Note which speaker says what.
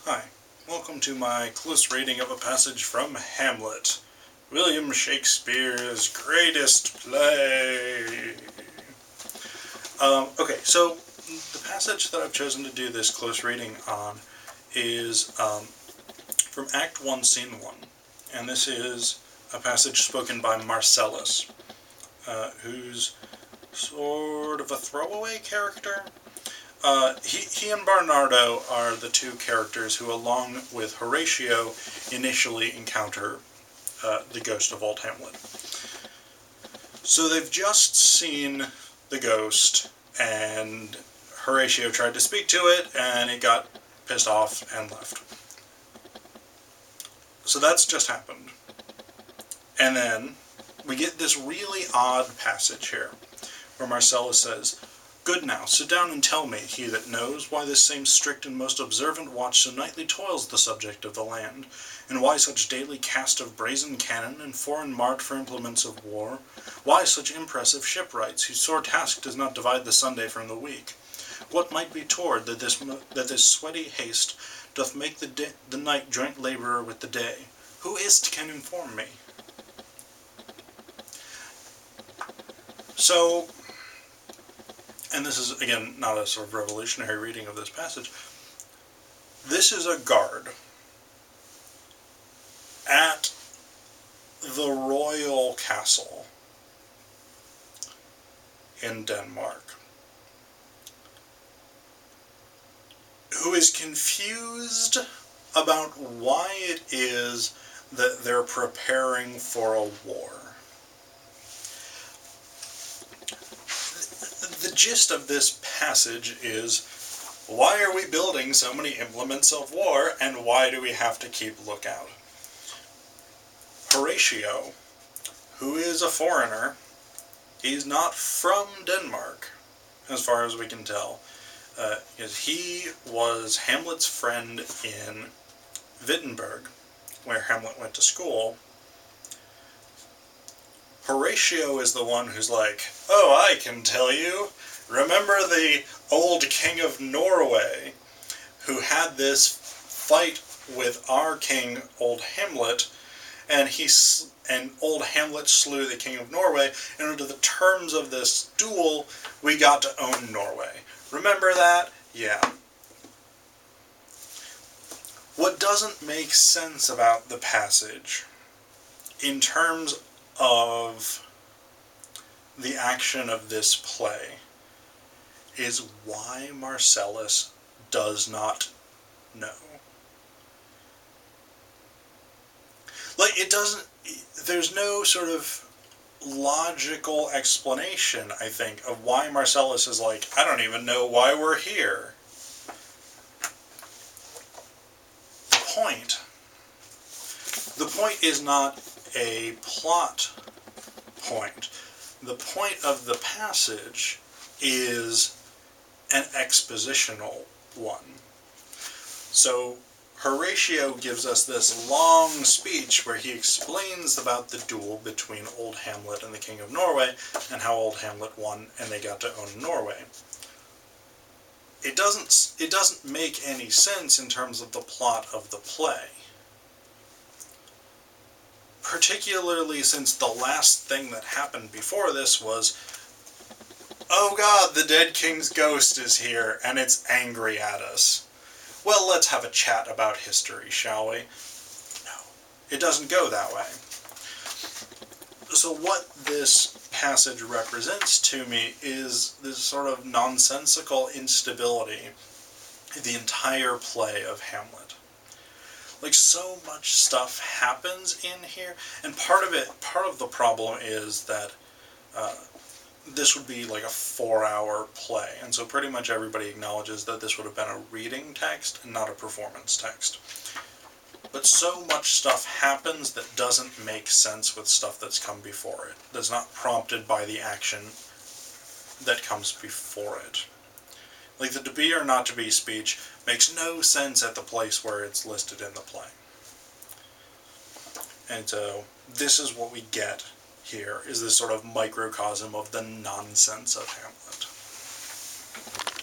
Speaker 1: Hi, welcome to my close reading of a passage from Hamlet, William Shakespeare's greatest play. Okay, so the passage that I've chosen to do this close reading on is from Act 1, Scene 1, and this is a passage spoken by Marcellus, who's sort of a throwaway character. He and Bernardo are the two characters who, along with Horatio, initially encounter the ghost of old Hamlet. So they've just seen the ghost, and Horatio tried to speak to it, and it got pissed off and left. So that's just happened. And then we get this really odd passage here, where Marcellus says, "Good now, sit down and tell me, he that knows, why this same strict and most observant watch so nightly toils the subject of the land, and why such daily cast of brazen cannon, and foreign mart for implements of war, why such impressive shipwrights, whose sore task does not divide the Sunday from the week? What might be toward that this sweaty haste doth make the night joint labourer with the day? Who is't can inform me?" So, and this is, again, not a sort of revolutionary reading of this passage, this is a guard at the royal castle in Denmark, who is confused about why it is that they're preparing for a war. The gist of this passage is, why are we building so many implements of war, and why do we have to keep lookout? Horatio, who is a foreigner, he's not from Denmark, as far as we can tell, because he was Hamlet's friend in Wittenberg, where Hamlet went to school. Horatio is the one who's like, "Oh, I can tell you. Remember the old king of Norway, who had this fight with our king, old Hamlet, and old Hamlet slew the king of Norway, and under the terms of this duel, we got to own Norway. Remember that? Yeah." What doesn't make sense about the passage, in terms of the action of this play, is why Marcellus does not know. Like, there's no sort of logical explanation, I think, of why Marcellus is like, "I don't even know why we're here." The point is not a plot point. The point of the passage is an expositional one. So Horatio gives us this long speech where he explains about the duel between old Hamlet and the king of Norway, and how old Hamlet won and they got to own Norway. It doesn't make any sense in terms of the plot of the play. Particularly since the last thing that happened before this was, "Oh God, the dead king's ghost is here, and it's angry at us. Well, let's have a chat about history, shall we?" No, it doesn't go that way. So what this passage represents to me is this sort of nonsensical instability in the entire play of Hamlet. Like, so much stuff happens in here, and part of the problem is that this would be like a 4-hour play, and so pretty much everybody acknowledges that this would have been a reading text and not a performance text. But so much stuff happens that doesn't make sense with stuff that's come before it, that's not prompted by the action that comes before it. Like, the to be or not to be speech makes no sense at the place where it's listed in the play. And so this is what we get here, is this sort of microcosm of the nonsense of Hamlet.